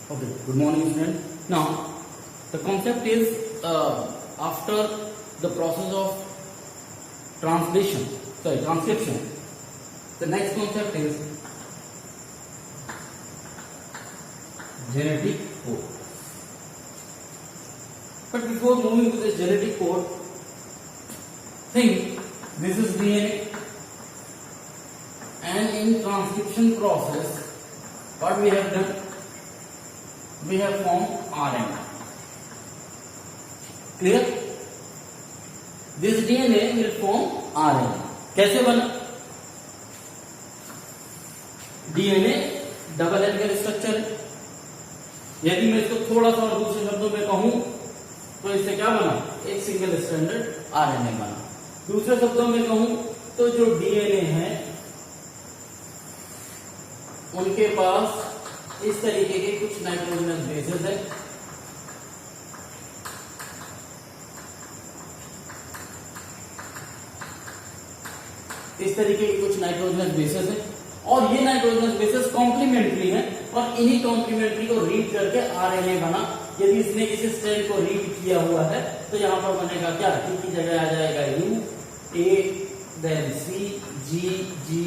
Okay, good morning student. Now, the concept is after the process of transcription. The next concept is genetic code. But before moving to this genetic code, think this is DNA, and in transcription process, what we have done? We have formed RNA. Clear? This DNA will form RNA. कैसे बना? DNA double helical structure है. यदि मैं इसको थोड़ा सा और दूसरे शब्दों में कहूं तो इससे क्या बना? एक सिंगल स्टैंडर्ड आरएनए बना. दूसरे शब्दों में कहूं तो जो डीएनए है उनके पास इस तरीके के कुछ नाइट्रोजनस बेसेस है. इस तरीके के कुछ नाइट्रोजनस बेसेस है और ये नाइट्रोजनस बेसेस कॉम्प्लीमेंट्री हैं और इन्हीं कॉम्प्लीमेंट्री को रीड करके आरएनए बना. यदि इसने इस स्ट्रैंड को रीड किया हुआ है तो यहां पर बनेगा क्या? टी की जगह आ जाएगा U A, then C, G, G,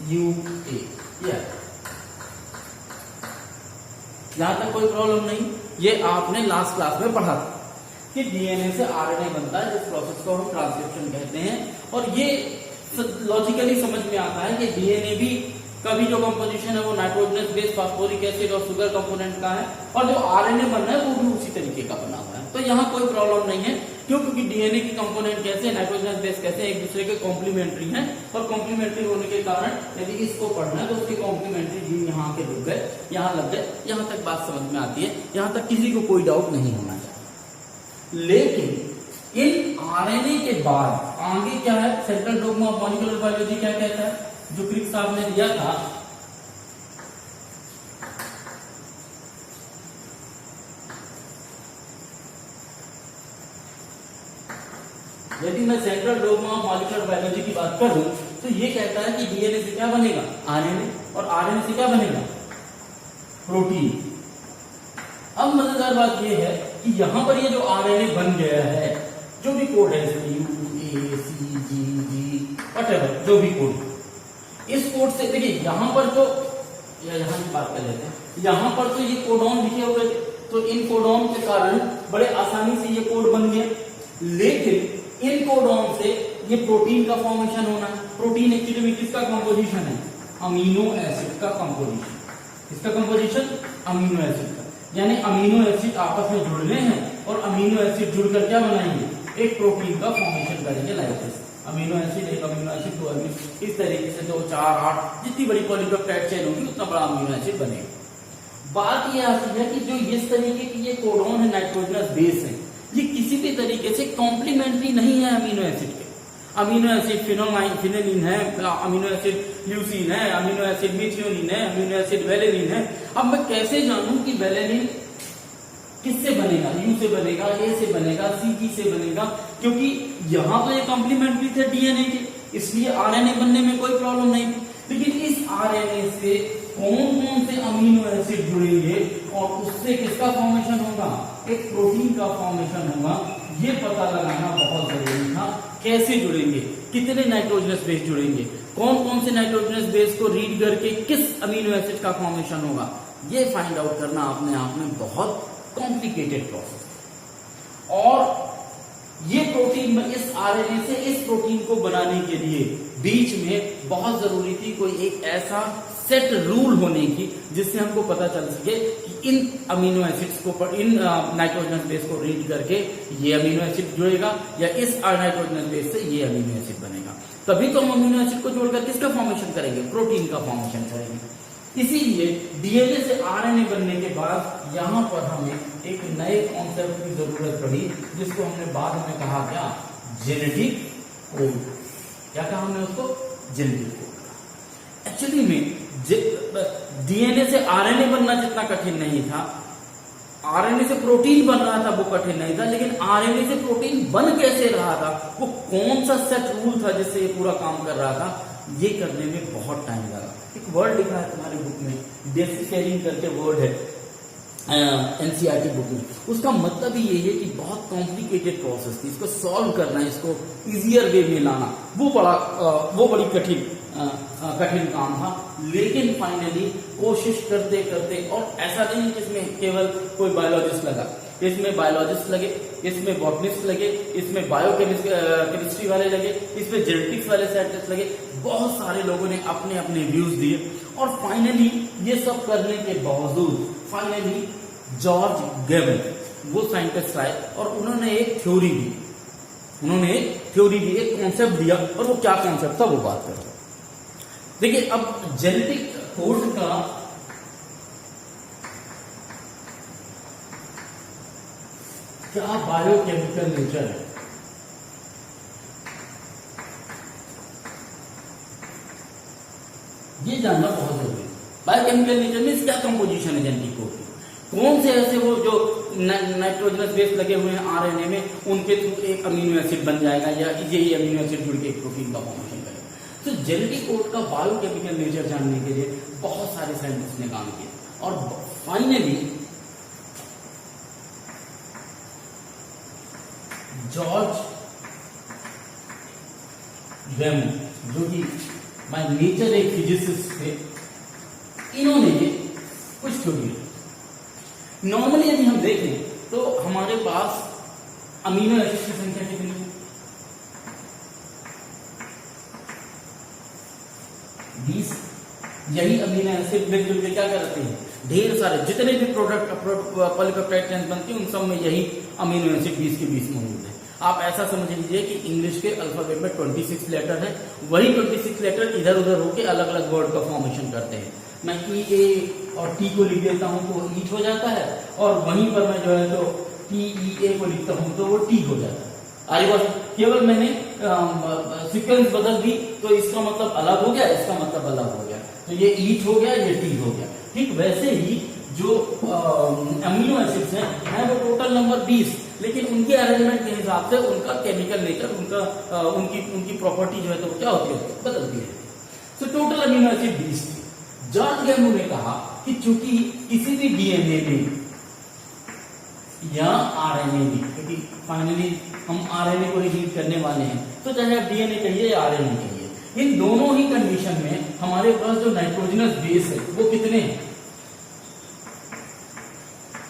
U, A. यहां तक कोई प्रॉब्लम नहीं. ये आपने लास्ट क्लास में पढ़ा था कि डीएनए से आरएनए बनता है, जिस प्रोसेस को हम ट्रांसक्रिप्शन कहते हैं. और ये लॉजिकली समझ में आता है कि डीएनए भी कभी जो कंपोजिशन है वो नाइट्रोजनस बेस, फास्फोरिक एसिड और शुगर कंपोनेंट का है, और जो आरएनए बन रहा है वो भी उसी तरीके का बना हुआ है. तो यहाँ कोई प्रॉब्लम नहीं है. क्यों? क्योंकि डीएनए की कंपोनेंट कैसे, नाइट्रोजनस बेस कैसे एक दूसरे के कॉम्प्लीमेंट्री हैं, और कॉम्प्लीमेंट्री होने के कारण यदि इसको पढ़ना है तो उसके कॉम्प्लीमेंट्री जीन यहाँ के रुक गए, यहाँ लग गए. यहाँ तक बात समझ में आती है. यहाँ तक किसी को कोई डाउट नहीं होना चाहिए. लेकिन इन आरएनए के बाद आगे क्या है? Central dogma of molecular biology क्या कहता है, जो क्रिक साहब ने दिया था. यदि मैं central dogma of molecular biology की बात करूं तो ये कहता है कि डीएनए से क्या बनेगा? आरएनए, और आरएनए से क्या बनेगा? प्रोटीन. अब मजेदार बात ये है कि यहां पर ये जो आरएनए बन गया है, जो भी कोड है इसमें U A C G ji whatever, जो भी कोड, इस कोड से देखिए यहां पर तो, या यहां की बात कर लेते हैं, यहां पर तो ये कोडॉन लिखे हुए थे, तो इन कोडॉन के कारण बड़े आसानी से ये कोड बन गया. लेकिन इन कोडॉन से ये प्रोटीन का फॉर्मेशन होना है. प्रोटीन एक्चुअली में किसका कंपोजिशन है? अमीनो एसिड का कंपोजिशन. इसका कंपोजिशन अमीनो एसिड का, यानी अमीनो एसिड आपस में जुड़ने हैं और अमीनो एसिड जुड़कर क्या बनाएंगे? एक प्रोटीन का फॉर्मेशन करेंगे. लाइक दिस, अमीनो एसिड, एक अमीनो एसिड, दो अमीनो, इस तरीके से 2, 4, 8 जितनी बड़ी पॉलीपेप्टाइड चेन होगी उतना बड़ा अमीनो एसिड बनेगा. बात यह आती है कि जो इस तरीके की ये कोडॉन है, नाइट्रोजनस बेस है, ये किसी भी तरीके से कॉम्प्लीमेंट्री नहीं है अमीनो एसिड के. अमीनो एसिड फिनोलिन है, अमीनो एसिड ल्यूसीन है, अमीनो एसिड मिथियोनिन है, अमीनो एसिड वेलेनिन है. अब मैं कैसे जानूं कि वेलेनिन किससे बनेगा? यू से बनेगा, ए से बनेगा, सी की से बनेगा? क्योंकि यहां तो ये कॉम्प्लीमेंट्री थे डीएनए के, इसलिए आरएनए बनने में कोई प्रॉब्लम नहीं. लेकिन इस आरएनए से कौन कौन से अमीनो एसिड जुड़ेंगे और उससे किसका फॉर्मेशन होगा? एक प्रोटीन का फॉर्मेशन होगा. ये पता लगाना बहुत जरूरी था. कैसे जुड़ेंगे, कितने नाइट्रोजनस बेस जुड़ेंगे, कौन कौन से नाइट्रोजनस बेस को रीड करके किस अमीनो एसिड का फॉर्मेशन होगा, ये फाइंड आउट करना अपने आप में बहुत कॉम्प्लिकेटेड प्रोसेस. और ये प्रोटीन, इस आरएनए से इस प्रोटीन को बनाने के लिए बीच में बहुत जरूरी थी कोई एक ऐसा सेट रूल होने की जिससे हमको पता चल सके कि इन अमीनो एसिड्स को, इन नाइट्रोजनस बेस को रीड करके ये अमीनो एसिड जुड़ेगा या इस नाइट्रोजनस बेस से ये अमीनो एसिड बनेगा. तभी तो हम अमीनो एसिड को जोड़कर किसका फॉर्मेशन करेंगे? प्रोटीन का फॉर्मेशन करेंगे. इसीलिए डीएनए से आरएनए बनने के बाद यहां पर हमें एक नए कॉन्सेप्ट की जरूरत पड़ी, जिसको हमने बाद में कहा क्या? Genetic code. क्या कहा हमने उसको? Genetic code. एक्चुअली में डीएनए से आरएनए बनना जितना कठिन नहीं था, आरएनए से प्रोटीन बन रहा था वो कठिन नहीं था, लेकिन आरएनए से प्रोटीन बन कैसे रहा था, वो कौन सा सेट रूल था जिससे ये पूरा काम कर रहा था, ये करने में बहुत टाइम लगा. एक वर्ड लिखा है तुम्हारे बुक में, डेसिकेरिंग करके वर्ड है. एनसीईआरटी बुक में। उसका मतलब ही ये है कि बहुत कॉम्प्लिकेटेड प्रोसेस थी, इसको सॉल्व करना, इसको इजियर वे में लाना, वो बड़ी कठिन काम था। लेकिन फाइनली कोशिश करते करते, और ऐसा नहीं है कि इसमें केवल कोई बायोलॉजिस्ट लगा, इसमें बायोलॉजिस्ट लगे, इसमें बॉटनिस्ट लगे, इसमें बायोकेमिस्ट्री वाले लगे, इसमें जेनेटिक्स वाले साइंटिस्ट लगे, बहुत सारे लोगों ने अपने अपने व्यूज दिए। और फाइनली ये सब करने के बावजूद फाइनली जॉर्ज गेमन वो साइंटिस्ट आए और उन्होंने एक थ्योरी दी, एक कॉन्सेप्ट दिया। और वो क्या कॉन्सेप्ट था वो बात करते हैं। देखिए, अब जेनेटिक कोड का क्या बायोकेमिकल नेचर है, ये जानना बहुत जरूरी है। बायोकेमिकल नेचर में क्या कंपोजिशन है जेनेटिक कोड की, कौन से ऐसे वो जो नाइट्रोजनस बेस लगे हुए हैं आरएनए में, उनके थ्रू एक अमीनो एसिड बन जाएगा या यही अमीनो एसिड जुड़ के एक प्रोटीन का फॉर्मेशन करेगा। तो जेनेटिक कोड का बायोकेमिकल नेचर जानने के लिए बहुत सारे साइंटिस्ट ने काम किया। और फाइनली जॉर्ज गेमन, जो कि बाय नेचर एक फिजिसिस्ट थे, इन्होंने ये कुछ थ्योरी। नॉर्मली यदि हम देखें तो हमारे पास अमीनो एसिड की संख्या कितनी है? 20। यही अमीनो एसिड मिलजुल के क्या करते हैं, ढेर सारे जितने भी प्रोडक्ट पॉलीपेप्टाइड चेन बनती है उन सब में यही अमीनो एसिड 20 के 20 मौजूद है। आप ऐसा समझ लीजिए कि इंग्लिश के अल्फाबेट में 26 लेटर है, वही 26 लेटर इधर उधर होकर अलग अलग वर्ड का फॉर्मेशन करते हैं। मैं E A और T को लिख देता हूं तो ईट हो जाता है, और वहीं पर मैं जो है तो TEA को लिखता हूं तो वो टी हो जाता है। आई बात, केवल मैंने सीक्वेंस बदल दी तो इसका मतलब अलग हो गया, इसका मतलब अलग हो गया, तो ये ईट हो गया, ये टी हो गया। ठीक वैसे ही जो अमीनो एसिड्स हैं वो टोटल नंबर 20, लेकिन उनके अरेंजमेंट के हिसाब से उनका केमिकल नेचर, उनकी प्रॉपर्टी जो है तो क्या होती है, बदलती है। तो टोटल अमीनो एसिड 20 थी। जॉर्ज गेमन ने कहा कि चूंकि किसी भी डीएनए में या आरएनए में, क्योंकि फाइनली हम आरएनए को रीड करने वाले हैं, तो चाहे आप डीएनए कहिए या आरएनए कहिए, इन दोनों ही कंडीशन में हमारे पास जो नाइट्रोजनस बेस है वो कितने हैं?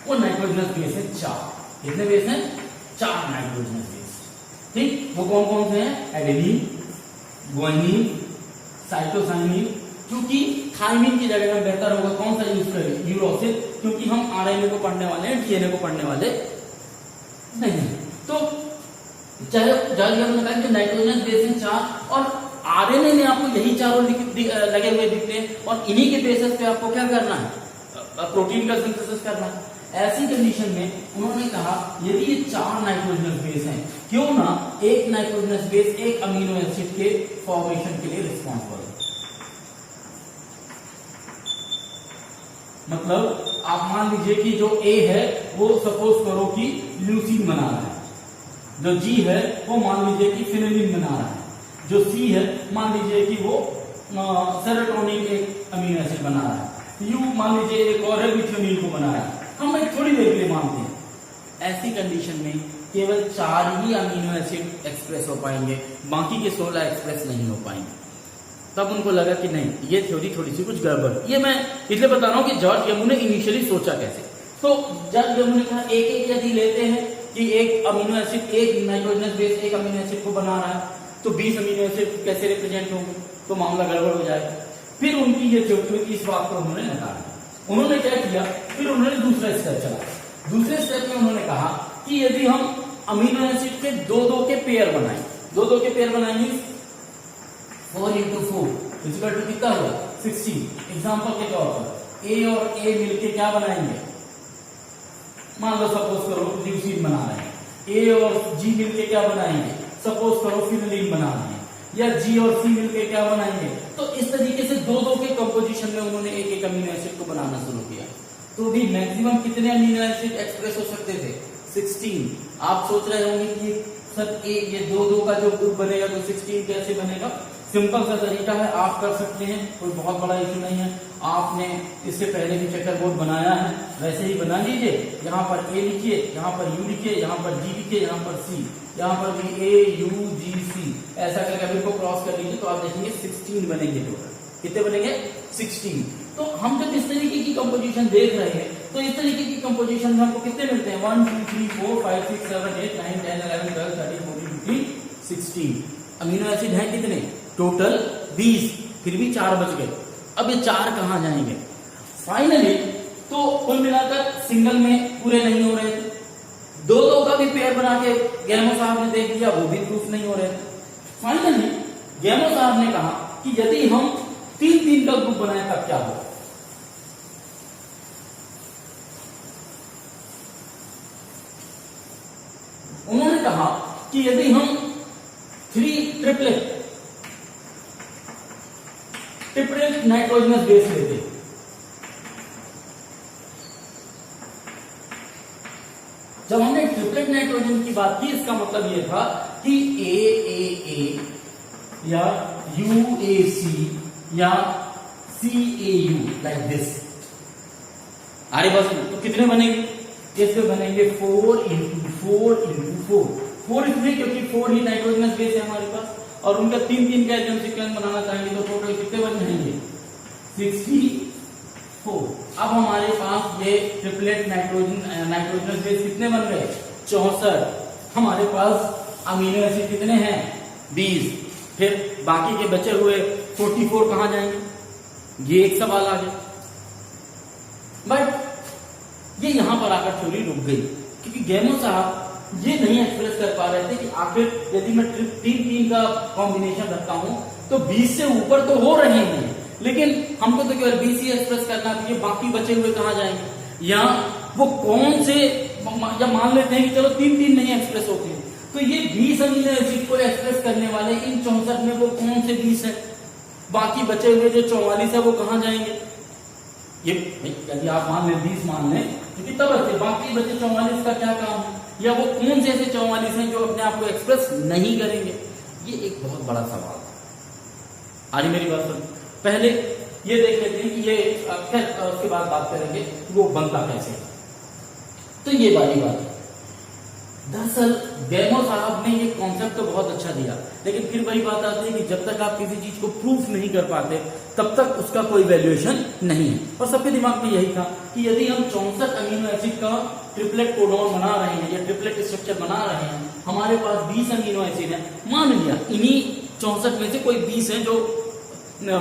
वो नाइट्रोजनस बेस है 4। कितने बेस हैं? 4 नाइट्रोजनस बेस। ठीक, वो कौन कौन से हैं? Adenine, guanine, cytosine. क्योंकि थाइमिन की जगह में बेहतर होगा कौन सा यूज करें? यूरोसिल, क्योंकि हम आरएनए को पढ़ने वाले हैं, डीएनए को पढ़ने वाले नहीं। तो चाहे जॉर्ज गेमन ने कहा कि नाइट्रोजन बेस हैं 4, और आरएनए में आपको यही चारों लगे हुए दिखते हैं, और इन्हीं के बेसिस पे आपको क्या करना है? प्रोटीन का सिंथेसिस करना है। ऐसी कंडीशन में उन्होंने कहा यदि ये 4 नाइट्रोजनस बेस हैं, क्यों ना एक नाइट्रोजनस बेस एक अमीनो एसिड के फॉर्मेशन के लिए रिस्पॉन्सिबल है। मतलब आप मान लीजिए कि जो ए है वो सपोज करो कि ल्यूसीन बना रहा है, जो जी है वो मान लीजिए कि फिनेलिन बना रहा है, जो सी है मान लीजिए कि वो सेरोटोनिन एक अमीनो एसिड बना रहा है, यू मान लीजिए एक और है मिथ्योनिन को बना रहा है। हम एक थोड़ी देर के लिए मानते हैं। ऐसी कंडीशन में केवल 4 ही अमीनो एसिड एक्सप्रेस हो पाएंगे, बाकी के 16 एक्सप्रेस नहीं हो पाएंगे। तब उनको लगा कि नहीं, ये थ्योरी थोड़ी सी कुछ गड़बड़। ये मैं इसलिए बता रहा हूं कि जॉर्ज गेमन ने इनिशियली सोचा कैसे। तो जॉर्ज गेमन ने कहा एक एक यदि लेते हैं कि एक अमीनो एसिड, एक नाइट्रोजनस बेस एक अमीनो एसिड को बना रहा है, तो 20 अमीनो एसिड कैसे रिप्रेजेंट होंगे, तो मामला गड़बड़ हो जाएगा। फिर उनकी ये थ्योरी, इस बात को उन्होंने नकारा। उन्होंने क्या किया, फिर उन्होंने दूसरा स्टेप चला। दूसरे स्टेप में उन्होंने कहा कि यदि हम अमीनो एसिड के 2-2 के पेयर बनाएं, 2-2 के पेयर बनाएंगे 4 × 4 इक्वल टू कितना हुआ? 16। एग्जाम्पल के तौर पर ए और ए मिलके क्या बनाएंगे? मान लो सपोज करो ल्यूसीन बना रहे हैं, ए और जी मिलके क्या बनाएंगे? सपोज करो फिनोलिन बना रहे हैं, या जी और सी मिलके क्या बनाएंगे? तो इस तरीके से 2-2 के कंपोजिशन में उन्होंने एक एक अमीनो एसिड को बनाना शुरू किया। तो भी मैक्सिमम कितने अमीनो एसिड एक्सप्रेस हो सकते थे? 16। आप सोच रहे होंगे कि सर ये 2-2 का जो ग्रुप बनेगा तो 16 कैसे बनेगा? सिंपल सा तरीका है, आप कर सकते हैं, कोई बहुत बड़ा इशू नहीं है। आपने इससे पहले भी चेकर बोर्ड बनाया है, वैसे ही बना लीजिए। यहाँ पर ए लिखिए, यहाँ पर यू लिखिए, यहाँ पर जी लिखिए, यहाँ पर सी, यहाँ पर भी ए यू जी सी, ऐसा करके अभी को क्रॉस कर लीजिए तो आप देखेंगे 16 बनेंगे टोटल। कितने बनेंगे? 16। तो हम जब इस तरीके की कंपोजिशन देख रहे हैं तो इस तरीके की कंपोजिशन में हमको कितने मिलते हैं? 1 2 3 4 5 6 7 8 9 10 11 12 13 14 15 16 अमीनो एसिड हैं। कितने? टोटल 20। फिर भी 4 बच गए। अब ये 4 कहां जाएंगे? फाइनली तो कुल मिलाकर सिंगल में पूरे नहीं हो रहे थे, 2-2 का भी पेयर बना के गैमो साहब ने देख लिया, वो भी प्रूफ नहीं हो रहे थे। फाइनली गैमो साहब ने कहा कि यदि हम 3-3 का ग्रुप बनाए तब क्या होगा? उन्होंने कहा कि यदि हम 3 ट्रिपलेट नाइट्रोजनस बेस लेते, जब हमने ट्रिपलेट नाइट्रोजन की बात की इसका मतलब यह था कि ए या UAC या CAU लाइक दिस। अरे बस तो कितने बनेंगे? इसमें बनेंगे 4 × 4 × 4। 4 इसलिए क्योंकि 4 ही नाइट्रोजनस बेस है हमारे पास, और उनका 3-3 का एटम सीक्वेंस बनाना चाहेंगे तो टोटल कितने बन जाएंगे? 64। अब हमारे पास ये ट्रिपलेट नाइट्रोजनस बेस कितने बन गए? 64। हमारे पास अमीनो एसिड कितने हैं? 20। फिर बाकी के बचे हुए 44 कहां जाएंगे? ये एक सवाल आ गया। बट ये यहां पर आकर थ्योरी रुक गई, क्योंकि गैमो साहब ये नहीं एक्सप्रेस कर पा रहे थे कि आखिर यदि मैं 3-3 का कॉम्बिनेशन रखता हूं तो 20 से ऊपर तो हो रहे हैं, लेकिन हमको तो केवल 20 ही एक्सप्रेस करना है, बाकी बचे हुए कहां जाएंगे? या वो कौन से, या मान लेते हैं कि चलो 3-3 नहीं एक्सप्रेस होते हैं, तो ये 20 अमीनो एसिड को एक्सप्रेस करने वाले इन 64 में वो कौन से 20 है? बाकी बचे हुए जो 44 है वो कहां जाएंगे? ये यदि आप मान लें 20 मान लें, क्योंकि तब बचे बाकी बचे 44 का क्या काम है? या वो कौन से ऐसे 44 हैं जो अपने आप को एक्सप्रेस नहीं करेंगे? ये एक बहुत बड़ा सवाल है। आज मेरी बात सुन, पहले ये देख लेते हैं कि ये खैर उसके बाद बात करेंगे वो बनता कैसे। तो ये वाली बात है। दरअसल गैमो साहब ने ये कॉन्सेप्ट तो बहुत अच्छा दिया, लेकिन फिर वही बात आती है कि जब तक आप किसी चीज को प्रूफ नहीं कर पाते तब तक उसका कोई वैल्यूएशन नहीं है। और सबके दिमाग में यही था कि यदि हम 64 अमीनो एसिड का ट्रिपलेट कोडॉन बना रहे हैं या ट्रिपलेट स्ट्रक्चर बना रहे हैं, हमारे पास 20 अमीनो एसिड है, मान लिया इन्हीं 64 में से कोई 20 है जो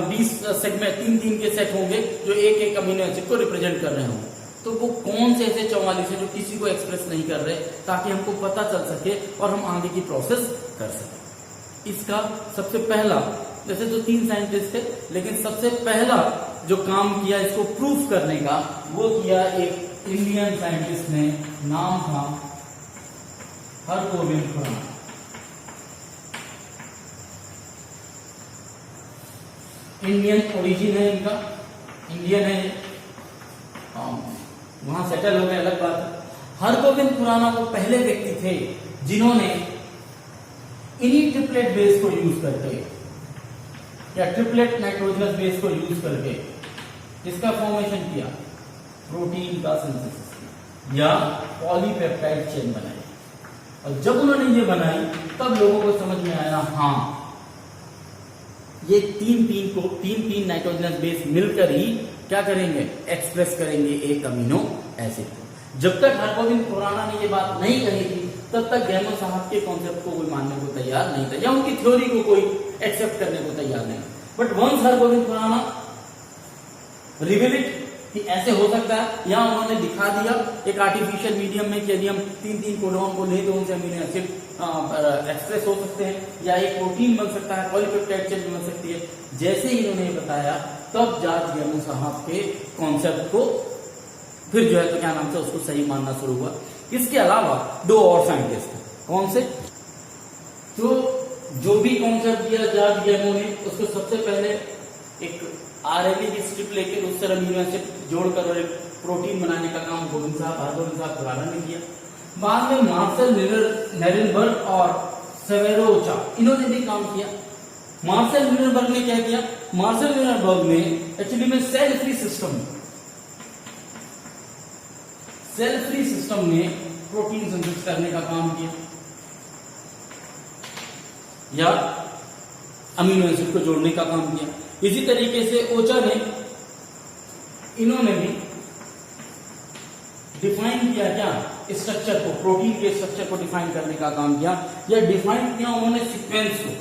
20 सेगमेंट 3-3 के सेट होंगे जो एक अमीनो एसिड को रिप्रेजेंट कर रहे होंगे, तो वो कौन से ऐसे 44 है जो किसी को एक्सप्रेस नहीं कर रहे, ताकि हमको पता चल सके और हम आगे की प्रोसेस कर सके। इसका सबसे पहला, वैसे तो 3 साइंटिस्ट थे, लेकिन सबसे पहला जो काम किया इसको प्रूफ करने का, वो किया एक इंडियन साइंटिस्ट ने, नाम था हरगोविंद खुराना। इंडियन ओरिजिन है इनका, इंडियन है, वहां सेटल हो गए, अलग बात है। हरगोविंद खुराना वो पहले व्यक्ति थे जिन्होंने इन्हीं ट्रिपलेट बेस को यूज करके या ट्रिपलेट नाइट्रोजनस बेस को यूज करके जिसका फॉर्मेशन किया, प्रोटीन का सिंथेसिस या पॉलीपेप्टाइड चेन बनाई। और जब उन्होंने ये बनाई तब लोगों को समझ में आया, हाँ ये 3-3 नाइट्रोजनस बेस मिलकर ही क्या करेंगे? एक्सप्रेस करेंगे एक अमीनो एसिड को। जब तक हरगोविंद खुराना ने ये बात नहीं कही थी तब तक गैमो साहब के कॉन्सेप्ट को कोई मानने को तैयार नहीं था, या उनकी थ्योरी को कोई एक्सेप्ट करने को तैयार नहीं। But once Hargobind Khorana reveal it कि ऐसे हो सकता है, या उन्होंने दिखा दिया एक आर्टिफिशियल मीडियम में कि यदि हम 3-3 कोडॉन को ले तो उनसे अमीनो एसिड एक्सप्रेस हो सकते हैं, या एक प्रोटीन बन सकता है, पॉलीपेप्टाइड चेन बन सकती है। जैसे ही इन्होंने बताया तब जॉर्ज गैमो साहब के कॉन्सेप्ट को फिर जो है तो क्या नाम से उसको सही मानना शुरू हुआ। इसके अलावा 2 और साइंटिस्ट, कौन से? तो जो भी कॉन्सेप्ट दिया जॉर्ज गैमो ने, उसको सबसे पहले एक आरएनए की स्ट्रिप लेकर उससे अमीनो एसिड जोड़कर और एक प्रोटीन बनाने का काम हरगोविंद साहब खुराना ने किया। बाद में मार्सेल नेरेनबर्ग और सेवेरोचा, इन्होंने भी काम किया। मार्शल ल्यूनेनबर्ग ने क्या किया? मार्शल ल्यूनेनबर्ग ने एक्चुअली में सेल फ्री सिस्टम में प्रोटीन सिंथेसिस करने का काम किया या अमीनो एसिड को जोड़ने का काम किया। इसी तरीके से ओचा ने, इन्होंने भी डिफाइन किया क्या? स्ट्रक्चर को, प्रोटीन के स्ट्रक्चर को डिफाइन करने का काम किया, या डिफाइन किया उन्होंने सीक्वेंस को,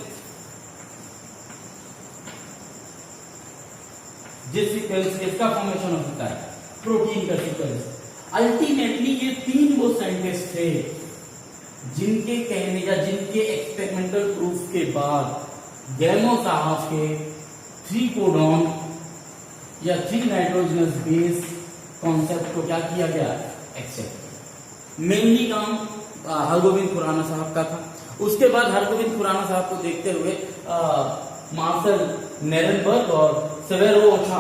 जिस सीक्वेंस से इसका फॉर्मेशन हो सकता है, प्रोटीन का सीक्वेंस। अल्टीमेटली ये तीन वो साइंटिस्ट थे जिनके कहने या जिनके एक्सपेरिमेंटल प्रूफ के बाद गैमो साहब के 3 कोडॉन या 3 नाइट्रोजनस बेस कॉन्सेप्ट को क्या किया गया? एक्सेप्ट किया। मेनली काम हरगोविंद खुराना साहब का था। उसके बाद हरगोविंद खुराना साहब को देखते हुए मार्शल ल्यूनेनबर्ग और सेवेरो ओचा,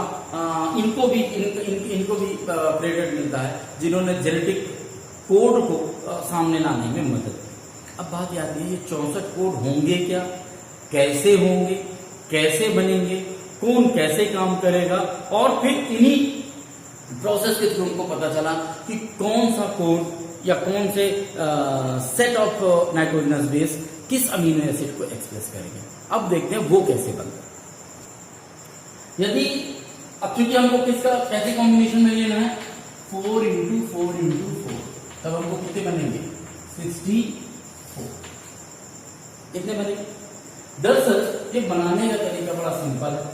इनको भी क्रेडिट मिलता है, जिन्होंने जेनेटिक कोड को सामने लाने में मदद की। अब बात आती है, ये 64 कोड होंगे क्या, कैसे होंगे, कैसे बनेंगे, कौन कैसे काम करेगा, और फिर इन्हीं प्रोसेस के थ्रू उनको पता चला कि कौन सा कोड या कौन से सेट ऑफ नाइट्रोजनस बेस किस अमीनो एसिड को एक्सप्रेस करेंगे। अब देखते हैं वो कैसे बनता है। यदि अब चूंकि हमको किसका कैसे कॉम्बिनेशन में लेना है, 4 × 4 × 4, तब हमको कितने बनेंगे? 64। कितने बनेंगे? दरअसल ये बनाने का तरीका बड़ा सिंपल है।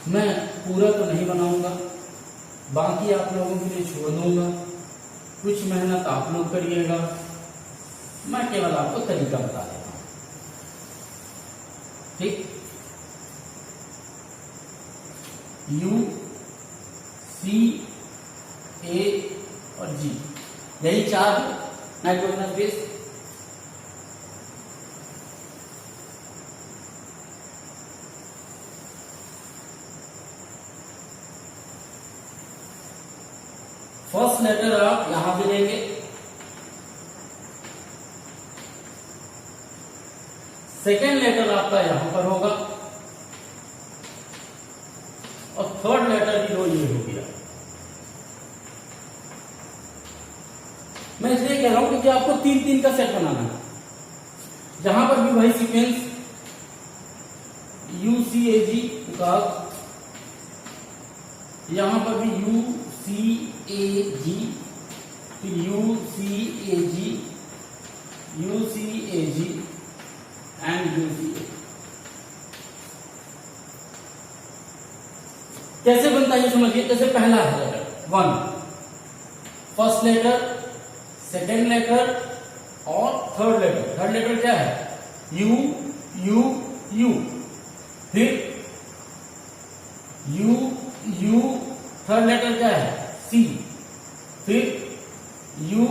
मैं पूरा तो नहीं बनाऊंगा, बाकी आप लोगों के लिए छोड़ दूंगा, कुछ मेहनत आप लोग करिएगा, मैं केवल आपको तरीका बता देता हूं। ठीक, U, C, A और G, यही 4 नाइट्रोजनस बेस। फर्स्ट लेटर आप यहां पे लेंगे, सेकेंड लेटर आपका यहां पर होगा, और थर्ड लेटर की रो ये हो गया। मैं इसलिए कह रहा हूं क्योंकि आपको 3-3 का सेट बनाना है। जहां पर भी वही सीक्वेंस UCAG का, यहां पर भी UCAG, फिर UCAG, UCAG एंड UCAG। कैसे बनता है ये समझिए। जैसे पहला है letter 1, first letter, second letter और थर्ड लेटर। थर्ड लेटर क्या है? U, U, U, फिर U, U, थर्ड लेटर क्या है? C, फिर U,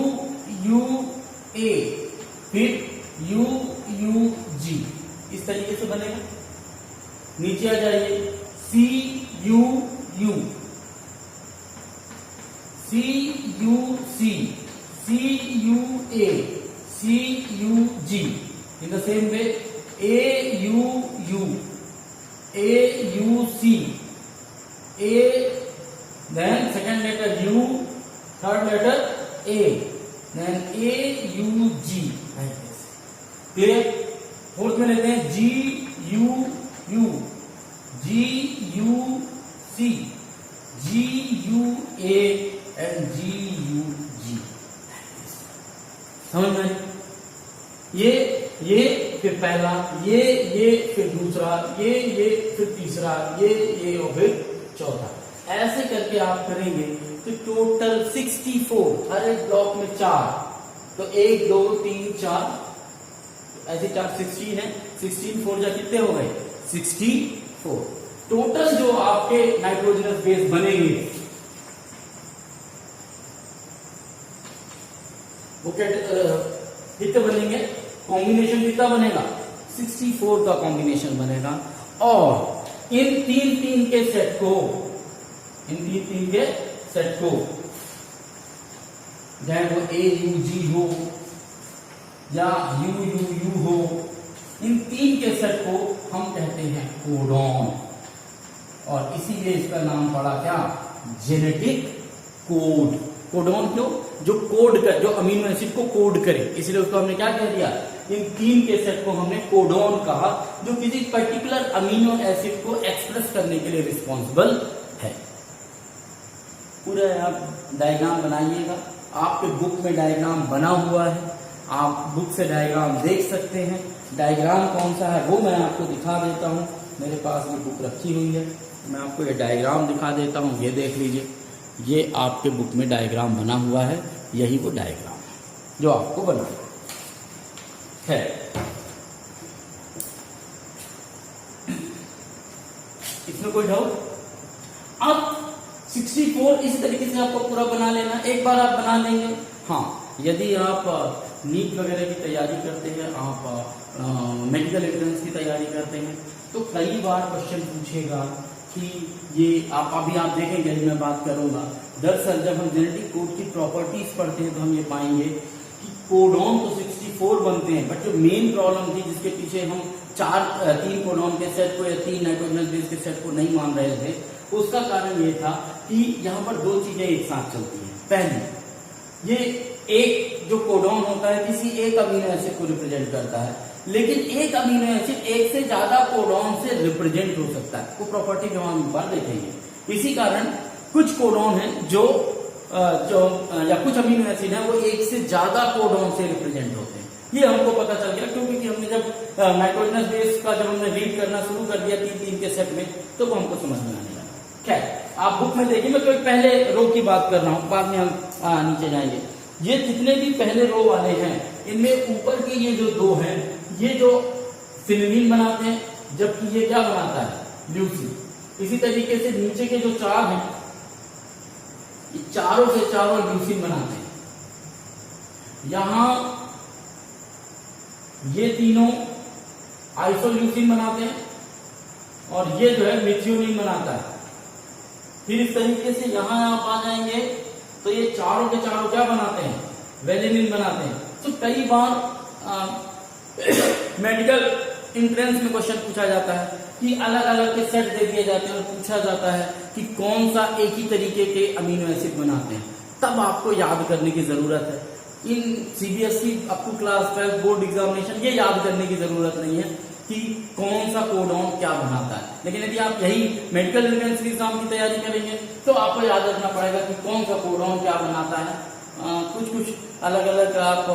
U, A, फिर U, U, G। इस तरीके से बनेगा। नीचे आ जाइए, C, U, U, C, U, C, C, U, A, C, U, G। In the same way, A, U, U, A, U, C, A, then second letter U, third letter A, then A, U, G। Clear? Fourth में लेते हैं G, U, U, G, U, C, G, U, A and G, U, G। समझ में? ये फिर पहला, ये फिर दूसरा, ये फिर तीसरा, ये और फिर चौथा। ऐसे करके आप करेंगे तो टोटल 64, हर एक ब्लॉक में 4, तो 1, 2, 3, 4, ऐसे 4 16 है। 16 4 जा कितने हो गए? 64। टोटल जो आपके नाइट्रोजनस बेस बनेंगे वो कितने बनेंगे? कॉम्बिनेशन कितना बनेगा? 64 का कॉम्बिनेशन बनेगा। और इन 3-3 के सेट को, चाहे वो AUG हो या UUU हो इन 3 के सेट को हम कहते हैं कोडॉन, और इसीलिए इसका नाम पड़ा क्या, जेनेटिक कोड। कोडॉन क्यों, जो कोड कर, जो अमीनो एसिड को कोड करे, इसलिए उसको हमने क्या कह दिया, इन 3 के सेट को हमने कोडॉन कहा, जो किसी पर्टिकुलर अमीनो एसिड को एक्सप्रेस करने के लिए रिस्पॉन्सिबल है। पूरा आप डायग्राम बनाइएगा, आपके बुक में डायग्राम बना हुआ है, आप बुक से डायग्राम देख सकते हैं। डायग्राम कौन सा है वो मैं आपको दिखा देता हूँ, मेरे पास ये बुक रखी हुई है, मैं आपको ये डायग्राम दिखा देता हूँ। ये देख लीजिए, ये आपके बुक में डायग्राम बना हुआ है, यही वो डायग्राम है जो आपको बना है। इसमें कोई डाउट? अब 64 इस तरीके से आपको पूरा बना लेना, एक बार आप बना लेंगे। हाँ, यदि आप नीट वगैरह की तैयारी करते हैं, आप मेडिकल एंट्रेंस की तैयारी करते हैं, तो कई बार क्वेश्चन पूछेगा कि ये अभी आप देखेंगे, मैं बात करूंगा। दरअसल जब हम जेनेटिक कोड की प्रॉपर्टीज पढ़ते हैं तो हम ये पाएंगे कि कोडॉन तो 64 बनते हैं, बट जो मेन प्रॉब्लम थी जिसके पीछे हम 3 कोडॉन के सेट को या 3 नाइट्रोजनस बेस के सेट को नहीं मान रहे थे, उसका कारण ये था कि यहाँ पर 2 चीजें एक साथ चलती हैं। पहली, ये एक जो कोडॉन होता है किसी एक अमीनो एसिड को रिप्रेजेंट करता है, लेकिन एक अमीनो एसिड एक से ज्यादा कोडॉन से रिप्रेजेंट हो सकता है, वो प्रॉपर्टी जो हम ऊपर देखेंगे। इसी कारण कुछ कोडॉन है जो या कुछ अमीनो एसिड है वो एक से ज्यादा कोडॉन से रिप्रेजेंट होते हैं। ये हमको पता चल गया क्योंकि हमने जब नाइट्रोजनस बेस का जब हमने रीड करना शुरू कर दिया 3 के सेट में, तो वो हमको समझ में आने लगा। खैर, आप बुक में देखिए, मैं पहले रो की बात कर रहा हूँ, बाद में हम नीचे जाएंगे। ये जितने भी पहले रो वाले हैं, इनमें ऊपर के ये जो 2 हैं, ये जो सिलिनिन बनाते हैं, जबकि ये क्या बनाता है, ल्यूसीन। इसी तरीके से नीचे के जो 4 हैं, ये चारों से चारों ल्यूसीन बनाते हैं। यहां ये तीनों आइसोल्यूसीन बनाते हैं, और ये जो है मिथियोनिन बनाता है। फिर इस तरीके से यहां आप आ जाएंगे तो ये चारों के चारों क्या बनाते हैं, वेलिनिन बनाते हैं। तो कई बार मेडिकल एंट्रेंस में क्वेश्चन पूछा जाता है कि अलग अलग के सेट दे दिए जाते हैं और पूछा जाता है कि कौन सा एक ही तरीके के अमीनो एसिड बनाते हैं, तब आपको याद करने की जरूरत है। In CBSE up to class 12 board examination ये याद करने की जरूरत नहीं है कि कौन सा कोडॉन क्या बनाता है, लेकिन यदि आप यही मेडिकल एंट्रेंस एग्जाम की तैयारी करेंगे तो आपको याद रखना पड़ेगा कि कौन सा कोडॉन क्या बनाता है। कुछ अलग अलग आप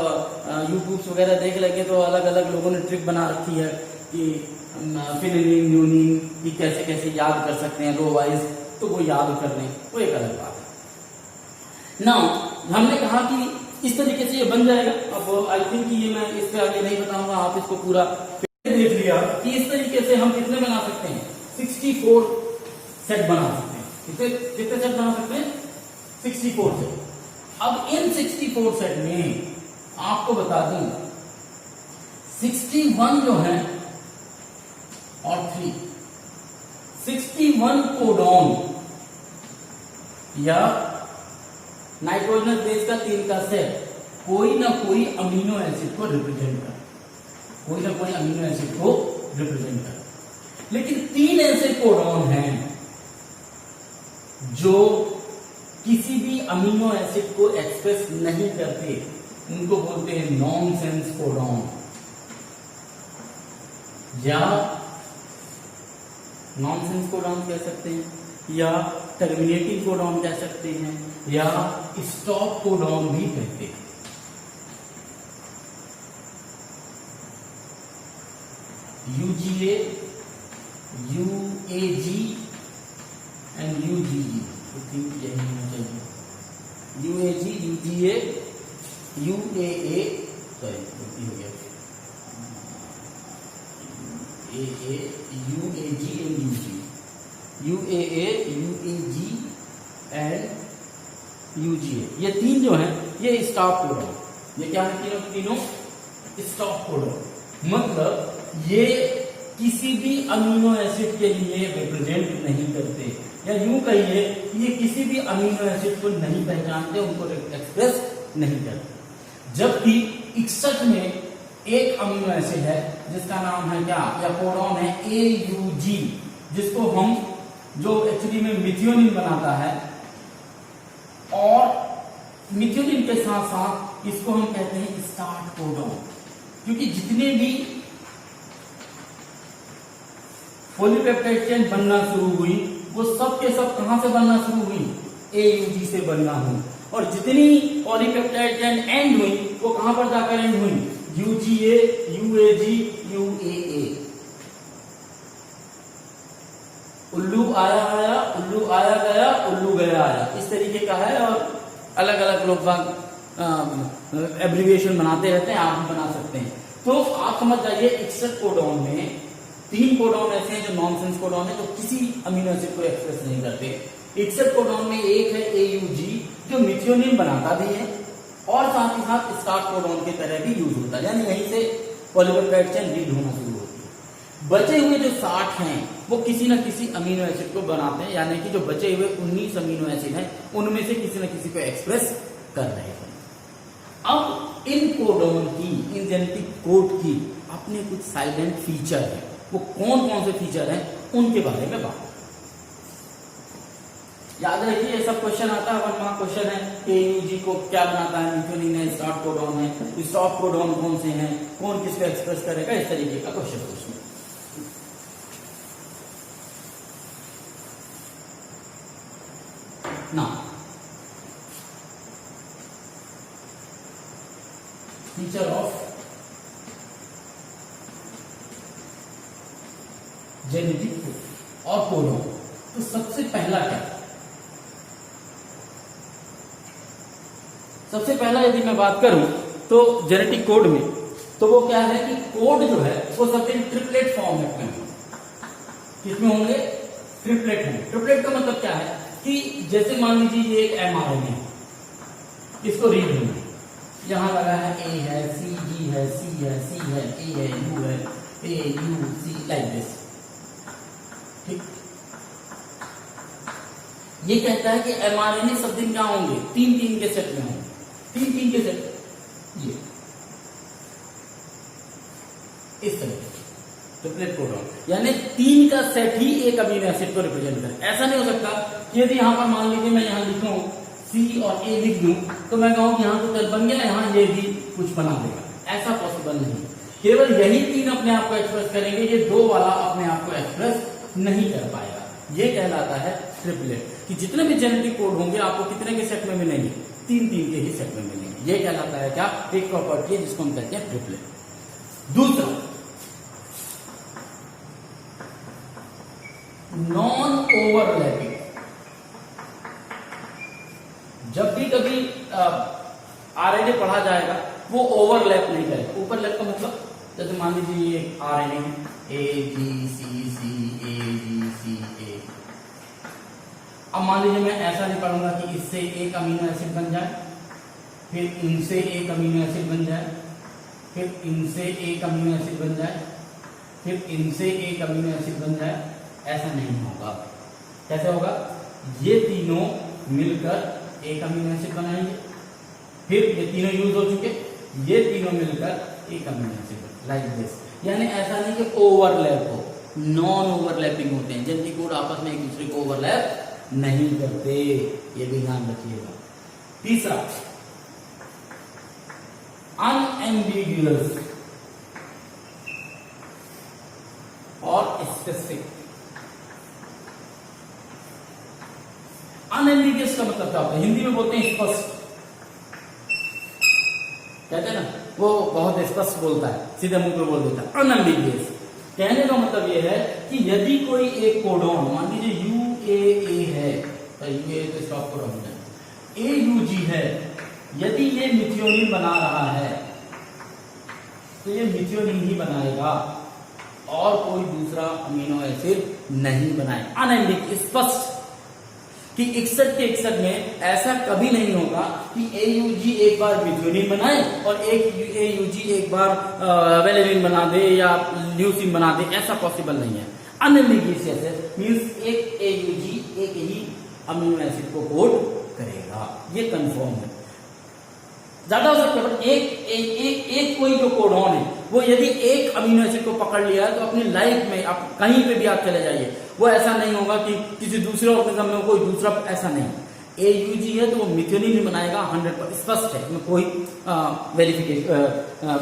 यूट्यूब वगैरह देख लेंगे तो अलग अलग लोगों ने ट्रिक बना रखी है कि फिनिलिन न्यूनिन की कैसे कैसे याद कर सकते हैं रो वाइज, तो वो याद कर लें, वो एक अलग बात है। नाउ हमने कहा कि इस तरीके से ये बन जाएगा। अब आई थिंक ये मैं इस पे आगे नहीं बताऊंगा, आप इसको पूरा देख लिया कि इस तरीके से हम कितने बना सकते हैं, 64 सेट बना सकते हैं। कितने सेट बना सकते हैं, 64 सेट। अब इन 64 सेट में आपको बता दूं 61 जो है और 61 कोडॉन या नाइट्रोजनस बेस का 3 का सेट कोई ना कोई अमीनो एसिड को रिप्रेजेंट कर, कोई ना कोई अमीनो एसिड को रिप्रेजेंट कर। लेकिन 3 ऐसे कोडॉन हैं जो किसी भी अमीनो एसिड को एक्सप्रेस नहीं करते, उनको बोलते हैं नॉनसेंस कोडॉन, या नॉनसेंस कोडॉन कह सकते हैं, या टर्मिनेटिंग कोडॉन कह सकते हैं, या स्टॉप कोडॉन भी कहते हैं। UGA, UAG एंड UGG, यही होना चाहिए। UAG, UGA, UAA, सॉरी गलती हो गया, UAG and UG, UAA, UAG and UGA, ये 3 जो है ये स्टॉप कोडॉन, ये क्या है, तीनों स्टॉप कोडॉन। मतलब ये किसी भी अमीनो एसिड के लिए रिप्रेजेंट नहीं करते, या यूं कहिए ये किसी भी अमीनो एसिड को नहीं पहचानते, उनको एक्सप्रेस नहीं करते। जबकि 61 में एक अमीनो एसिड है जिसका नाम है क्या, या कोडॉन है AUG, जिसको हम, जो एक्चुअली में मिथियोनिन बनाता है, और मिथियोनिन के साथ साथ इसको हम कहते हैं स्टार्ट कोडॉन, क्योंकि जितने भी पॉलीपेप्टाइड चेन बनना शुरू हुई वो सब के सब कहां से बनना शुरू हुई, AUG से बनना हुई, और जितनी पॉलीपेप्टाइड चेन एंड हुई वो कहां पर जाकर एंड हुई, UGA, UAG, UAA। उल्लू आया आया, उल्लू आया गया, उल्लू गया आया, इस तरीके का है। और अलग अलग लोग एब्रिविएशन बनाते रहते हैं, आप भी बना सकते हैं। तो आप समझ जाइए, 61 कोडॉन में 3 कोडॉन ऐसे हैं जो नॉनसेंस कोडॉन है, जो किसी अमीनो एसिड को एक्सप्रेस नहीं करते। 61 कोडॉन में एक है AUG, जो मिथियोनिन बनाता भी है और साथ ही साथ स्टार्ट कोडॉन की तरह भी यूज होता है, यानी यहीं से पॉलीपेप्टाइड चेन रीड होना शुरू होती है। बचे हुए जो 60 हैं वो किसी न किसी अमीनो एसिड को बनाते हैं, यानी कि जो बचे हुए 19 अमीनो एसिड हैं उनमें से किसी न किसी को एक्सप्रेस कर रहे हैं। अब इन कोडॉन की, इन जेनेटिक कोड की अपने कुछ साइलेंट फीचर है, वो कौन कौन से फीचर हैं उनके बारे में बात। याद रखिए, ये सब क्वेश्चन आता है, 1 मार्क क्वेश्चन है कि AUG को क्या बनाता है, मिथियोनिन है, स्टार्ट कोडॉन है, स्टॉप कोडॉन कौन से हैं, कौन किसको एक्सप्रेस करेगा, इस तरीके का क्वेश्चन है उसमें। ना फीचर ऑफ जेनेटिक कोड और कोडॉन। तो सबसे पहला क्या, सबसे पहला यदि मैं बात करूं तो जेनेटिक कोड में, तो वो क्या है कि कोड जो है वो सबसे ट्रिपलेट फॉर्मेट में, किसमें होंगे, ट्रिपलेट होंगे। ट्रिपलेट का मतलब क्या है कि जैसे मान लीजिए ये एक mRNA है, इसको रीड होना, यहां लगा है A है, C, G है, C है, C है, A है, U है, A, U, C, like this. ठीक, ये कहता है कि mRNA सब दिन क्या होंगे, 3-3 के सेट में होंगे, 3-3 के सेट, ये इस तरह ट्रिपलेट कोडॉन, यानी 3 का सेट ही एक अमीनो एसिड को रिप्रेजेंट करे। ऐसा नहीं हो सकता कि यदि यहां पर मान लीजिए मैं यहां लिखूं C और A लिख दूं तो मैं कहूं कि यहां तो चल बन गया, यहां ये भी कुछ बना देगा, ऐसा पॉसिबल नहीं। केवल यही 3 अपने आप को एक्सप्रेस करेंगे, ये 2 वाला अपने आप को एक्सप्रेस नहीं कर पाएगा। ये कहलाता है ट्रिपलेट, कि जितने भी जेनेटिक कोड होंगे आपको कितने के सेट में मिलेंगे, 3-3 के ही सेट में मिलेंगे। ये कहलाता है क्या, एक प्रॉपर्टी है जिसको हम कहते हैं ट्रिपलेट। दूसरा, नॉन ओवरलैपिंग। जब भी कभी आरएनए पढ़ा जाएगा वो ओवरलैप नहीं करेगा। ओवरलैप का मतलब, जैसे मान लीजिए ये आरएनए AGCC AGCA, अब मान लीजिए मैं ऐसा नहीं पढ़ूंगा कि इससे एक अमीनो एसिड बन जाए, फिर इनसे एक अमीनो एसिड बन जाए, फिर इनसे एक अमीनो एसिड बन जाए, फिर इनसे एक अमीनो एसिड बन जाए, ऐसा नहीं होगा। कैसे होगा, ये तीनों मिलकर एक अमीनो एसिड बनाएंगे, फिर ये तीनों यूज हो चुके, ये तीनों मिलकर एक अमीनो एसिड, लाइक दिस। यानी ऐसा नहीं कि ओवरलैप हो, नॉन ओवरलैपिंग होते हैं, जेनेटिक कोड आपस में एक दूसरे को ओवरलैप नहीं करते, ये भी ध्यान रखिएगा। तीसरा, अनएम्बिगुअस और स्पेसिफिक। अनएम्बिगुअस का मतलब क्या होता है, हिंदी में बोलते हैं स्पष्ट, कहते हैं ना वो बहुत स्पष्ट बोलता है, सीधे मुंह पे बोल देता है। अनएम्बिगुअस कहने का मतलब ये है कि यदि कोई एक कोडॉन, मान लीजिए UAA है, तो UAA तो स्टॉप कोडॉन है, AUG है, यदि ये मिथियोनिन बना रहा है तो ये मिथियोनिन ही बनाएगा और कोई दूसरा अमीनो एसिड नहीं बनाए। अनएम्बिगुअस, स्पष्ट, कि 61 के 61 में ऐसा कभी नहीं होगा कि AUG एक बार मिथियोनिन बनाए और एक AUG एक बार वेलेनिन बना दे या ल्यूसिन बना दे, ऐसा पॉसिबल नहीं है। अनएम्बिगुअस मींस एक AUG एक ही अमीनो एसिड को कोड करेगा, ये कंफर्म है। ज्यादा हो सकता है, एक कोई जो कोडॉन है वो यदि एक अमीनो एसिड को पकड़ लिया तो अपनी लाइफ में आप कहीं पे भी आप चले जाइए, वो ऐसा नहीं होगा कि किसी दूसरे ऑर्गेनिज्म में कोई दूसरा, ऐसा नहीं। AUG है तो वो मिथ्योनिन ही बनाएगा 100%, स्पष्ट है, इसमें कोई वेरिफिकेशन,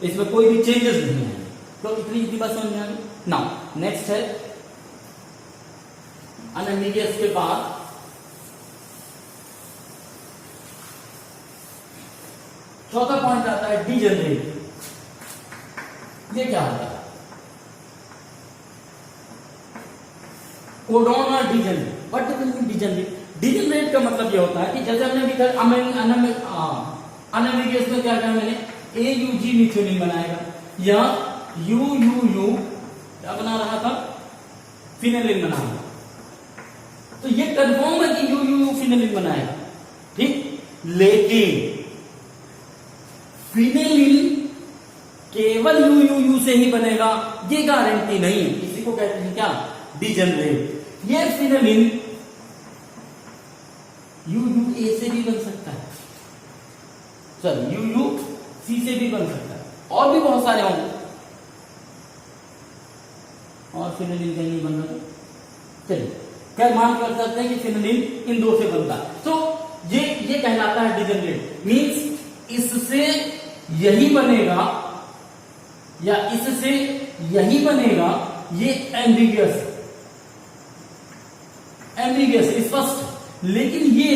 इसमें कोई भी चेंजेस नहीं है। तो इतनी बात समझ में आ गई। नाउ नेक्स्ट है अनएम्बिगियस के बाद चौथा पॉइंट आता है डिजेनरेट। ये क्या होता है? कोडोन और degenerate. What do you mean degenerate? Degenerate का मतलब ये होता है कि जैसे हमने अभी अनएम्बिगियस में क्या कहा मैंने, AUG मिथ्योनिन बनाएगा, या UUU क्या बना रहा था, फिनेलिन बना रहा। तो ये कंफर्म है कि UUU फिनेलिन बनाएगा, ठीक। लेकिन फिनेलिन केवल UUU से ही बनेगा ये गारंटी नहीं है। इसी को कहते हैं क्या, डिजेनरेट। ये फिनेलिन UUA से भी बन सकता है, सॉरी UUC से भी बन सकता है, और भी बहुत सारे होंगे। और फिनेलिन कहीं नहीं बन रहा, चलिए क्या मान कर सकते हैं कि फिनेलिन इन दो से बनता है। तो ये कहलाता है डिजेनरेट। मींस इससे यही बनेगा या इससे यही बनेगा, ये एम्बिगियस स्पष्ट। लेकिन ये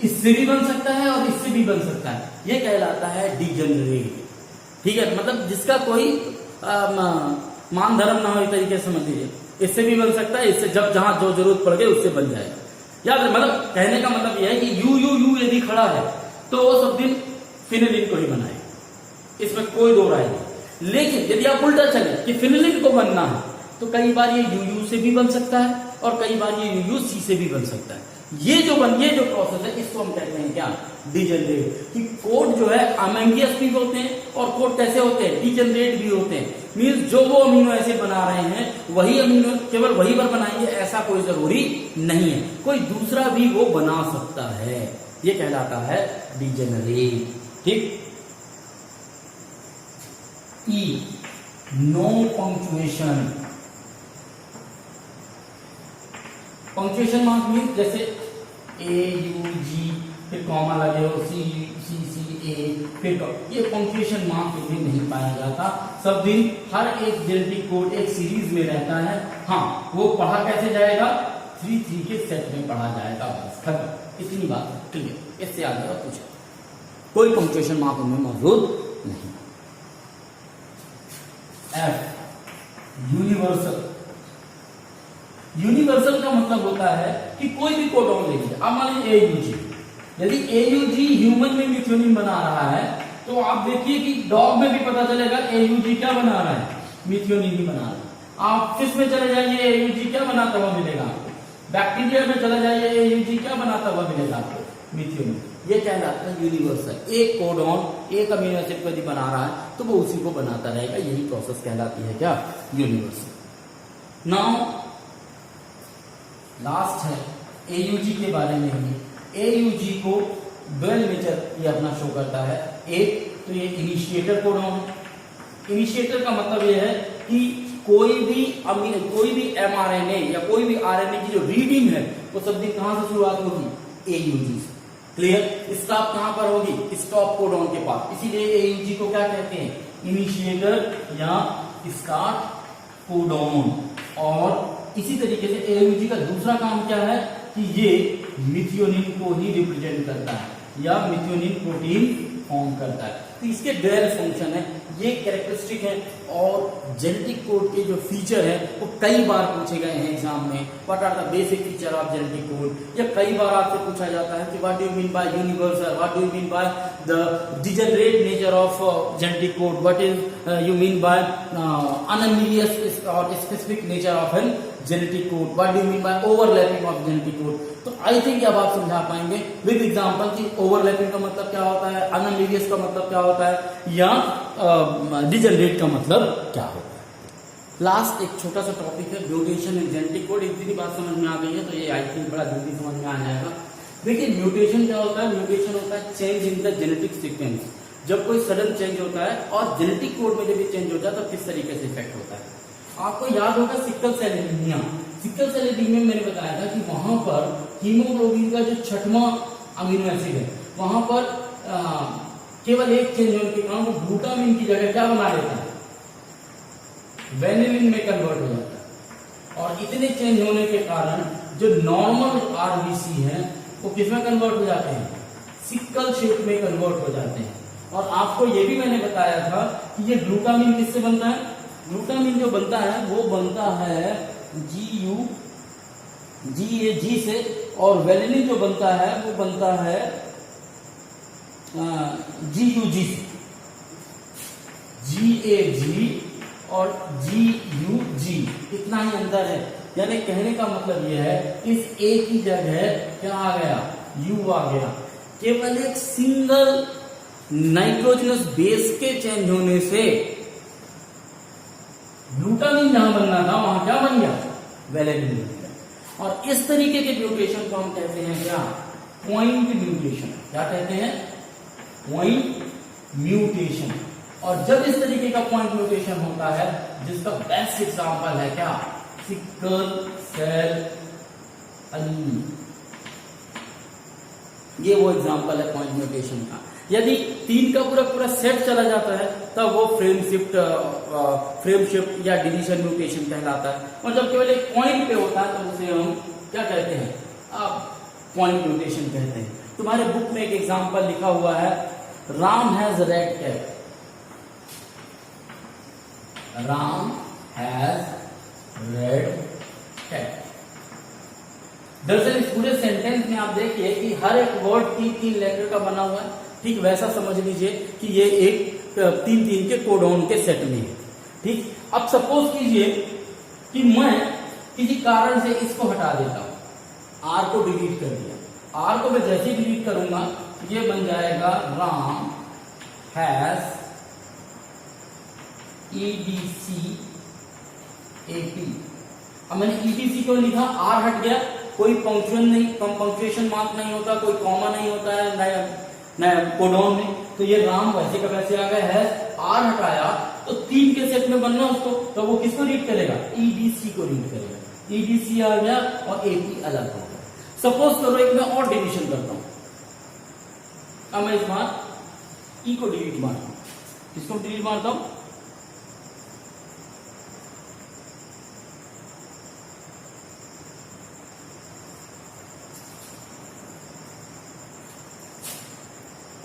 इससे भी बन सकता है और इससे भी बन सकता है, ये कहलाता है डिजेनरेट, ठीक है। मतलब जिसका कोई मान धर्म ना हो, इस तरीके से समझ लीजिए, इससे भी बन सकता है, इससे जब जहां जो जरूरत पड़ गई उससे बन जाएगा। याद मतलब कहने का मतलब यह है कि UUU यदि खड़ा है तो वो सब दिन फिनेलिन को ही बनाएगा, इसमें कोई दो राय नहीं। लेकिन यदि आप उल्टा चले कि फिनेलिन को बनना है तो कई बार ये UU से भी बन सकता है और कई बार ये UUC से भी बन सकता है। ये जो प्रोसेस है इसको हम कहते हैं क्या, डिजेनरेट। कि कोड जो है अमेंगियस भी होते हैं और कोड कैसे होते हैं, डिजेनरेट भी होते हैं। मींस जो वो अमीनो एसिड बना रहे हैं वही अमीनो केवल वही पर बनाएंगे ऐसा कोई जरूरी नहीं है, कोई दूसरा भी वो बना सकता है, ये कहलाता है डिजेनरेट, ठीक। ई no punctuation. Punctuation mark mean जैसे AUG फिर कॉमा लगे हो, CCA फिर ये पंक्चुएशन मार्क भी नहीं पाया जाता। सब दिन हर एक जेनेटिक कोड एक सीरीज में रहता है। हाँ, वो पढ़ा कैसे जाएगा, 3-3 के सेट में पढ़ा जाएगा, बस खत्म। इतनी बात क्लियर। इससे आगे और पूछे, कोई पंक्चुएशन मार्क उनमें मौजूद नहीं। F universal. यूनिवर्सल का मतलब होता है कि कोई भी कोडॉन ले लीजिए। अब मान लीजिए AUG, यदि AUG ह्यूमन में मिथ्योनिन बना रहा है तो आप देखिए कि डॉग में भी पता चलेगा AUG क्या बना रहा है, मिथ्योनिन ही बना रहा है। आप फिश में चले जाइए AUG क्या बनाता हुआ मिलेगा आपको, बैक्टीरिया में चले जाइए AUG क्या बनाता हुआ मिलेगा आपको, मिथ्योनिन। ये कहलाता है यूनिवर्सल। एक कोडॉन एक अमीनो एसिड को यदि बना रहा है तो वो उसी को बनाता रहेगा, यही प्रोसेस कहलाती है क्या, यूनिवर्सल। नाउ लास्ट है AUG के बारे में ही। AUG को डुअल नेचर ये अपना शो करता है। एक तो ये इनिशिएटर कोडॉन है। इनिशिएटर का मतलब ये है कि कोई भी mRNA या कोई भी RNA की जो रीडिंग है वो सब दिन कहां से शुरुआत होगी, AUG से। क्लियर। स्टॉप कहां पर होगी, स्टॉप कोडॉन के पास। इसीलिए AUG को क्या कहते हैं, इनिशिएटर या स्टार्ट कोडॉन। और इसी तरीके से AUG का दूसरा काम क्या है कि ये मिथ्योनिन को ही रिप्रेजेंट करता है या मिथ्योनिन प्रोटीन फॉर्म करता है। तो इसके डुअल फंक्शन है, ये कैरेक्टरिस्टिक है। और जेनेटिक कोड के जो फीचर है वो कई बार पूछे गए हैं एग्जाम में। What are the basic feature of genetic code, या कई बार आपसे पूछा जाता है कि what do you mean by universal, what do you mean by the degenerate nature of genetic code, what is you mean by unambiguous और specific nature of an genetic code, what do you mean by overlapping of genetic code. तो I think अब आप समझा पाएंगे with example कि overlapping का मतलब क्या होता है, अनएम्बिगियस का मतलब क्या होता है, या डिजेनरेट का मतलब क्या होता है। लास्ट एक छोटा सा टॉपिक है म्यूटेशन इन जेनेटिक कोड। इतनी बात समझ में आ गई है तो ये आई थिंक बड़ा जल्दी समझ में आ जाएगा। देखिए म्यूटेशन क्या होता है, म्यूटेशन होता है change in the genetic sequence. जब कोई सडन चेंज होता है और जेनेटिक कोड में जब ये चेंज होता है तो किस तरीके से इफेक्ट होता है। आपको याद होगा sickle cell anemia, sickle cell anemia में मैंने बताया था कि वहां पर हीमोग्लोबिन का जो 6वां अमीनो एसिड है वहां पर केवल एक चेंज होने के कारण वो ग्लूटामिन की जगह क्या बना लेता है, वेनिलिन में कन्वर्ट हो जाता है। और इतने चेंज होने के कारण जो नॉर्मल आरबीसी है वो किसमें कन्वर्ट हो जाते हैं, सिकल शेप में कन्वर्ट हो जाते हैं। और आपको ये भी मैंने बताया था कि ये ग्लूटामिन किससे बनता है, ग्लूटामिन जो बनता है वो बनता है जी से, और वेलिनिन जो बनता है वो बनता है GUG से, GAG और GUG, इतना ही अंतर है। यानी कहने का मतलब यह है इस A की जगह क्या आ गया, U आ गया। केवल एक सिंगल नाइट्रोजनस बेस के चेंज होने से ग्लूटामिन जहां बनना था वहां क्या बन गया, वेलिनिन बन गया। और इस तरीके के म्यूटेशन को हम कहते हैं क्या, पॉइंट म्यूटेशन। क्या कहते हैं, पॉइंट म्यूटेशन। और जब इस तरीके का पॉइंट म्यूटेशन होता है, जिसका बेस्ट एग्जांपल है क्या, सिकल सेल एनीमिया, ये वो एग्जांपल है पॉइंट म्यूटेशन का। यदि 3 का पूरा सेट चला जाता है तब वो फ्रेम शिफ्ट या डिलीशन म्यूटेशन कहलाता है। और जब केवल एक पॉइंट पे होता है तो उसे हम क्या कहते हैं, पॉइंट म्यूटेशन कहते हैं। तुम्हारे बुक में एक एग्जांपल लिखा हुआ है, Ram has red cat, Ram has red cat. दरअसल इस पूरे सेंटेंस में आप देखिए कि हर एक वर्ड 3 लेटर का बना हुआ है। ठीक वैसा समझ लीजिए कि ये एक 3 के कोडॉन के सेट में है। ठीक, अब सपोज कीजिए कि मैं किसी कारण से इसको हटा देता हूं, आर को डिलीट कर दिया। आर को मैं जैसे ही डिलीट करूंगा ये बन जाएगा राम हैज EDCAP। अब मैंने EDC क्यों लिखा, आर हट गया, कोई पंक्चुएशन नहीं, पंक्चुएशन मार्क नहीं होता, कोई कॉमा नहीं होता है नया कोडॉन में, तो ये राम वैसे का वैसे आ गया है। आर हटाया तो 3 के सेट में बनना उसको, तो वो किसको रीड करेगा, EDC को रीड करेगा। EDC आ गया और AP अलग हो गया। सपोज करो एक मैं और डिवीजन करता हूं, अब मैं इस बार E को डिलीट मारता हूं, किसको डिलीट मारता हूं,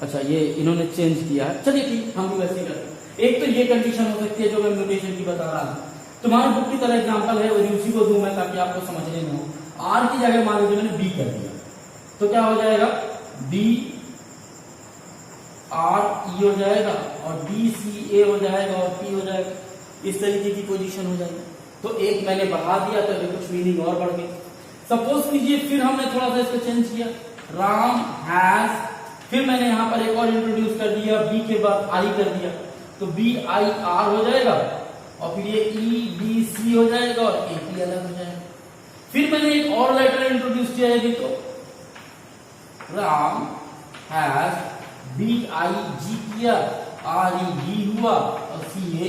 अच्छा ये इन्होंने चेंज किया है, चलिए ठीक, हम भी वैसे ही करते हैं। एक तो ये कंडीशन हो सकती है जो मैं म्यूटेशन की बता रहा हूं, तुम्हारे बुक की तरह एग्जांपल है, उसी को दूं मैं ताकि आपको समझने में हो। आर की जगह मान लीजिए मैंने B कर दिया, तो क्या हो जाएगा, DRE हो जाएगा और DCA हो जाएगा और P हो जाएगा, इस तरीके की पोजीशन हो जाएगी। तो एक मैंने बढ़ा दिया तो कुछ मीनिंग और बढ़ गई। सपोज कीजिए फिर हमने थोड़ा सा इसको चेंज किया, राम हैज, फिर मैंने यहां पर एक और इंट्रोड्यूस कर दिया, B के बाद I कर दिया, तो BIR हो जाएगा और फिर ये EDC हो जाएगा और AP अलग हो जाएगा। फिर मैंने एक और लेटर इंट्रोड्यूस किया है, तो राम हैज BIG किया, RED हुआ और CA।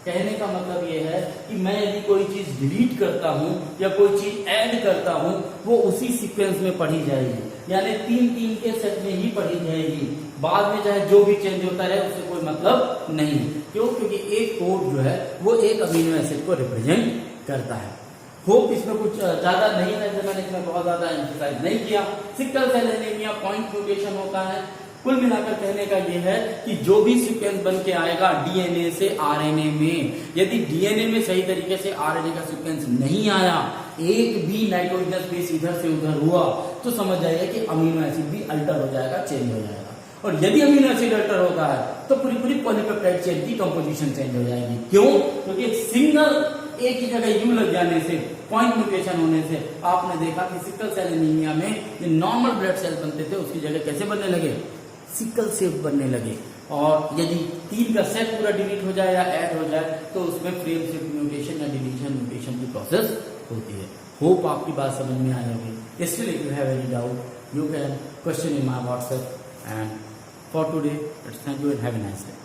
कहने का मतलब यह है कि मैं यदि कोई चीज डिलीट करता हूं या कोई चीज ऐड करता हूं वो उसी सीक्वेंस में पढ़ी जाएगी, यानी 3 के सेट में ही पढ़ी जाएगी। बाद में चाहे जो भी चेंज होता रहे उससे कोई मतलब नहीं। क्यों, क्योंकि एक कोड जो है वो एक अमीनो एसिड को रिप्रेजेंट करता है। होप इसमें कुछ ज्यादा नहीं है, मैंने इसमें बहुत ज्यादा एम्फसाइज नहीं किया। Sickle cell anemia point mutation होता है। कुल मिलाकर कहने का यह है कि जो भी सीक्वेंस बन के आएगा डीएनए से आरएनए में, यदि डीएनए में सही तरीके से आरएनए का सीक्वेंस नहीं आया, एक भी नाइट्रोजनस बेस इधर से उधर हुआ, तो समझ जाइए कि अमीनो एसिड भी अल्टर हो जाएगा, चेंज हो जाएगा। और यदि अमीनो एसिड अल्टर होता है तो पूरी पॉलीपेप्टाइड चेन की कंपोजिशन चेंज हो जाएगी। क्यों, क्योंकि एक सिंगल एक ही जगह यू लग जाने से, पॉइंट म्यूटेशन होने से आपने देखा कि सिकल सेल एनीमिया में जो नॉर्मल ब्लड सेल बनते थे उसकी जगह कैसे बनने लगे, सिकल सेप बनने लगे। और यदि 3 का सेट पूरा डिलीट हो जाए या ऐड हो जाए तो उसमें फ्रेम शिफ्ट म्यूटेशन या डिलीशन म्यूटेशन की प्रोसेस होती है। होप आपकी बात समझ में आई होगी। Still if you have any doubt you can question in my WhatsApp and for today. Thank you and have a nice day.